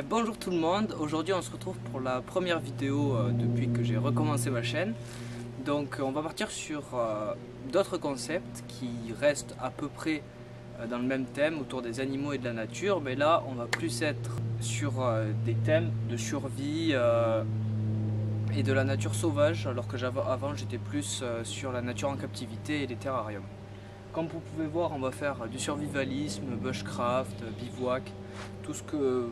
Bonjour tout le monde, aujourd'hui on se retrouve pour la première vidéo depuis que j'ai recommencé ma chaîne. Donc on va partir sur d'autres concepts qui restent à peu près dans le même thème autour des animaux et de la nature. Mais là on va plus être sur des thèmes de survie et de la nature sauvage, alors que avant j'étais plus sur la nature en captivité et les terrariums. Comme vous pouvez voir, on va faire du survivalisme, bushcraft, bivouac, tout ce que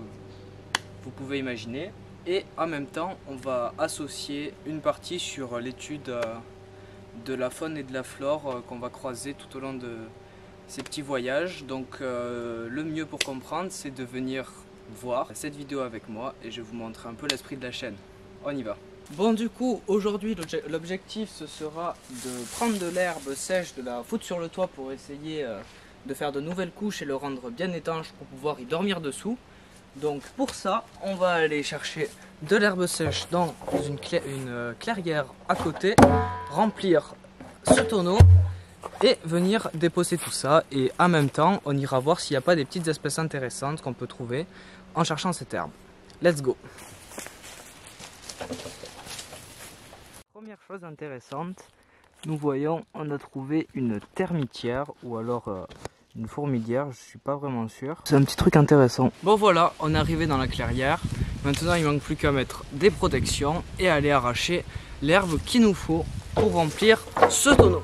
vous pouvez imaginer. Et en même temps, on va associer une partie sur l'étude de la faune et de la flore qu'on va croiser tout au long de ces petits voyages. Donc le mieux pour comprendre, c'est de venir voir cette vidéo avec moi et je vais vous montrer un peu l'esprit de la chaîne. On y va. Bon, du coup, aujourd'hui, l'objectif ce sera de prendre de l'herbe sèche, de la foutre sur le toit pour essayer de faire de nouvelles couches et le rendre bien étanche pour pouvoir y dormir dessous. Donc pour ça, on va aller chercher de l'herbe sèche dans une clairière à côté, remplir ce tonneau et venir déposer tout ça. Et en même temps, on ira voir s'il n'y a pas des petites espèces intéressantes qu'on peut trouver en cherchant cette herbe. Let's go! Première chose intéressante, nous voyons, on a trouvé une termitière ou alors une fourmilière, je suis pas vraiment sûr. C'est un petit truc intéressant. Bon voilà, on est arrivé dans la clairière. Maintenant il manque plus qu'à mettre des protections et aller arracher l'herbe qu'il nous faut pour remplir ce tonneau.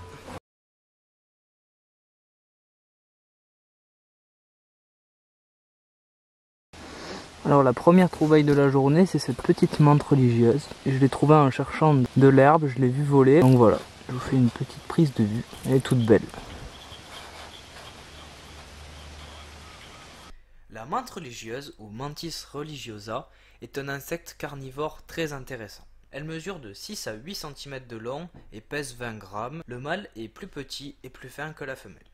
Alors la première trouvaille de la journée, c'est cette petite menthe religieuse. Et je l'ai trouvée en cherchant de l'herbe, je l'ai vue voler. Donc voilà, je vous fais une petite prise de vue. Elle est toute belle. La menthe religieuse, ou Mantis religiosa, est un insecte carnivore très intéressant. Elle mesure de 6 à 8 cm de long et pèse 20 grammes. Le mâle est plus petit et plus fin que la femelle.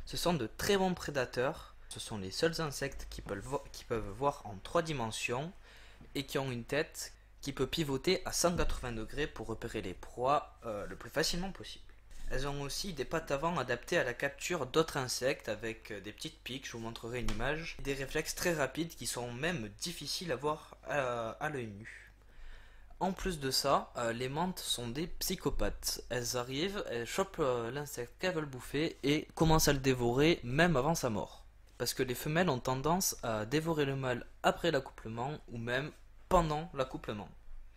Ce sont de très bons prédateurs. Ce sont les seuls insectes qui peuvent voir en 3 dimensions et qui ont une tête qui peut pivoter à 180 degrés pour repérer les proies le plus facilement possible. Elles ont aussi des pattes avant adaptées à la capture d'autres insectes avec des petites piques, je vous montrerai une image, et des réflexes très rapides qui sont même difficiles à voir à l'œil nu. En plus de ça, les menthes sont des psychopathes. Elles arrivent, elles chopent l'insecte qu'elles veulent bouffer et commencent à le dévorer même avant sa mort. Parce que les femelles ont tendance à dévorer le mâle après l'accouplement ou même pendant l'accouplement.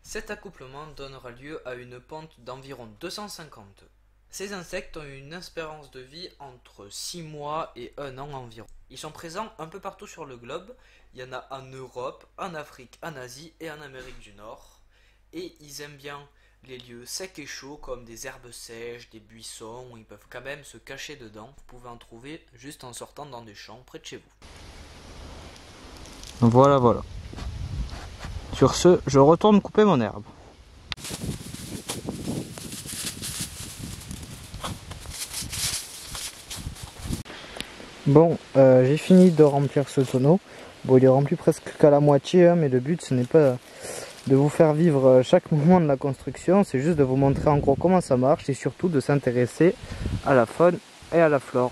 Cet accouplement donnera lieu à une ponte d'environ 250 œufs. Ces insectes ont une espérance de vie entre 6 mois et 1 an environ. Ils sont présents un peu partout sur le globe. Il y en a en Europe, en Afrique, en Asie et en Amérique du Nord. Et ils aiment bien les lieux secs et chauds comme des herbes sèches, des buissons où ils peuvent quand même se cacher dedans. Vous pouvez en trouver juste en sortant dans des champs près de chez vous. Voilà. Sur ce, je retourne couper mon herbe. Bon, j'ai fini de remplir ce tonneau. Bon, il est rempli presque qu'à la moitié, hein, mais le but ce n'est pas de vous faire vivre chaque moment de la construction, c'est juste de vous montrer en gros comment ça marche et surtout de s'intéresser à la faune et à la flore.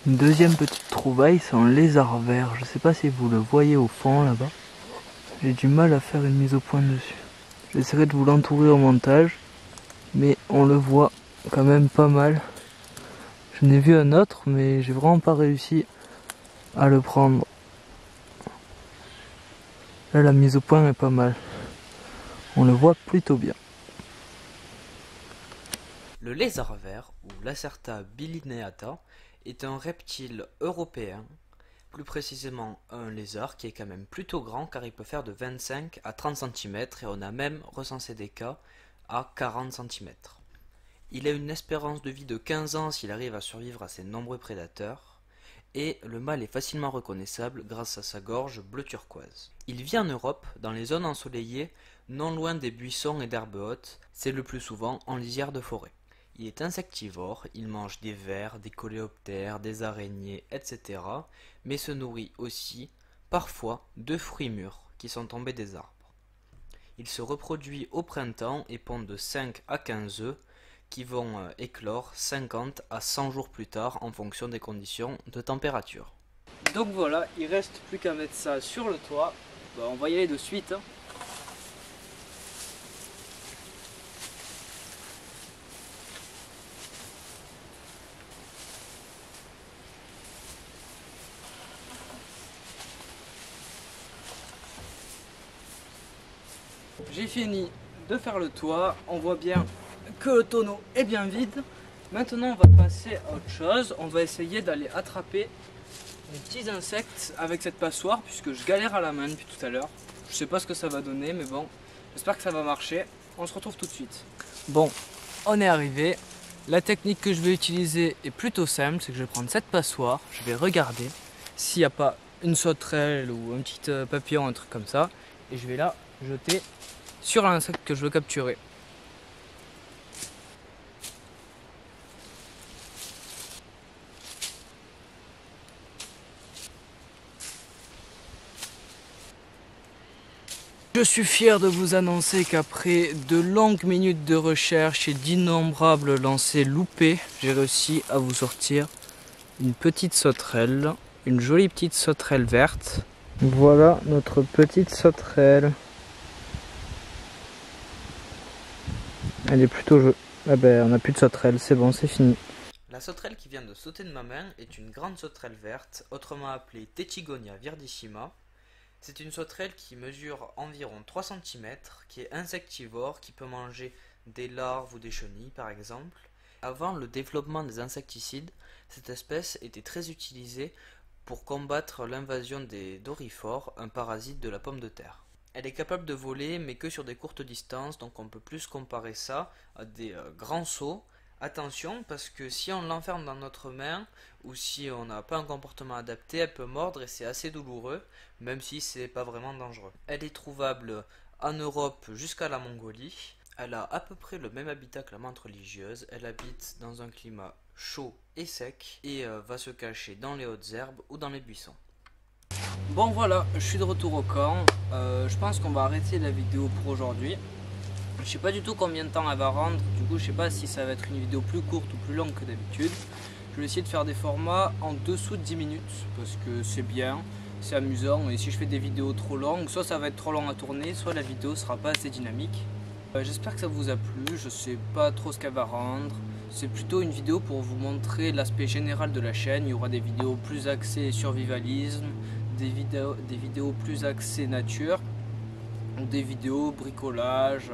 Une deuxième petite trouvaille, c'est un lézard vert. Je sais pas si vous le voyez au fond là-bas. J'ai du mal à faire une mise au point dessus. J'essaierai de vous l'entourer au montage, mais on le voit quand même pas mal. Je n'ai vu un autre, mais j'ai vraiment pas réussi à le prendre. Là, la mise au point est pas mal. On le voit plutôt bien. Le lézard vert, ou Lacerta bilineata, est un reptile européen, plus précisément un lézard qui est quand même plutôt grand car il peut faire de 25 à 30 cm et on a même recensé des cas à 40 cm. Il a une espérance de vie de 15 ans s'il arrive à survivre à ses nombreux prédateurs. Et le mâle est facilement reconnaissable grâce à sa gorge bleu turquoise. Il vit en Europe, dans les zones ensoleillées, non loin des buissons et d'herbes hautes, c'est le plus souvent en lisière de forêt. Il est insectivore, il mange des vers, des coléoptères, des araignées, etc. mais se nourrit aussi, parfois, de fruits mûrs qui sont tombés des arbres. Il se reproduit au printemps et pond de 5 à 15 œufs, qui vont éclore 50 à 100 jours plus tard en fonction des conditions de température. Donc voilà, il reste plus qu'à mettre ça sur le toit. Bah, on va y aller de suite, hein. J'ai fini de faire le toit, on voit bien que le tonneau est bien vide. Maintenant on va passer à autre chose, on va essayer d'aller attraper des petits insectes avec cette passoire puisque je galère à la main depuis tout à l'heure. Je sais pas ce que ça va donner mais bon, j'espère que ça va marcher. On se retrouve tout de suite. Bon, on est arrivé. La technique que je vais utiliser est plutôt simple, c'est que je vais prendre cette passoire, je vais regarder s'il n'y a pas une sauterelle ou un petit papillon, un truc comme ça, et je vais la jeter sur l'insecte que je veux capturer. Je suis fier de vous annoncer qu'après de longues minutes de recherche et d'innombrables lancers loupés, j'ai réussi à vous sortir une petite sauterelle, une jolie petite sauterelle verte. Voilà notre petite sauterelle. Elle est plutôt jolie. Ah ben on n'a plus de sauterelle, c'est bon, c'est fini. La sauterelle qui vient de sauter de ma main est une grande sauterelle verte, autrement appelée Techigonia viridissima. C'est une sauterelle qui mesure environ 3 cm, qui est insectivore, qui peut manger des larves ou des chenilles par exemple. Avant le développement des insecticides, cette espèce était très utilisée pour combattre l'invasion des dorifores, un parasite de la pomme de terre. Elle est capable de voler mais que sur des courtes distances, donc on peut plus comparer ça à des grands sauts. Attention parce que si on l'enferme dans notre main ou si on n'a pas un comportement adapté, elle peut mordre et c'est assez douloureux, même si c'est pas vraiment dangereux. Elle est trouvable en Europe jusqu'à la Mongolie. Elle a à peu près le même habitat que la menthe religieuse. Elle habite dans un climat chaud et sec et va se cacher dans les hautes herbes ou dans les buissons. Bon voilà, je suis de retour au camp. Je pense qu'on va arrêter la vidéo pour aujourd'hui. Je sais pas du tout combien de temps elle va rendre, du coup je sais pas si ça va être une vidéo plus courte ou plus longue que d'habitude. Je vais essayer de faire des formats en dessous de 10 minutes parce que c'est bien, c'est amusant, et si je fais des vidéos trop longues, soit ça va être trop long à tourner, soit la vidéo sera pas assez dynamique. J'espère que ça vous a plu, je sais pas trop ce qu'elle va rendre. C'est plutôt une vidéo pour vous montrer l'aspect général de la chaîne. Il y aura des vidéos plus axées survivalisme, des vidéos plus axées nature, des vidéos bricolage,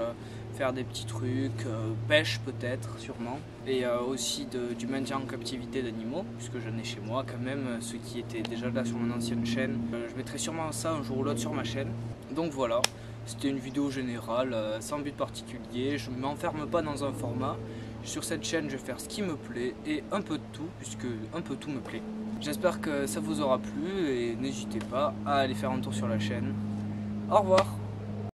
faire des petits trucs, pêche peut-être, sûrement, et aussi du maintien en captivité d'animaux, puisque j'en ai chez moi quand même, ceux qui étaient déjà là sur mon ancienne chaîne. Je mettrai sûrement ça un jour ou l'autre sur ma chaîne. Donc voilà, c'était une vidéo générale, sans but particulier, je ne m'enferme pas dans un format. Sur cette chaîne, je vais faire ce qui me plaît, et un peu de tout, puisque un peu tout me plaît. J'espère que ça vous aura plu, et n'hésitez pas à aller faire un tour sur la chaîne. Au revoir.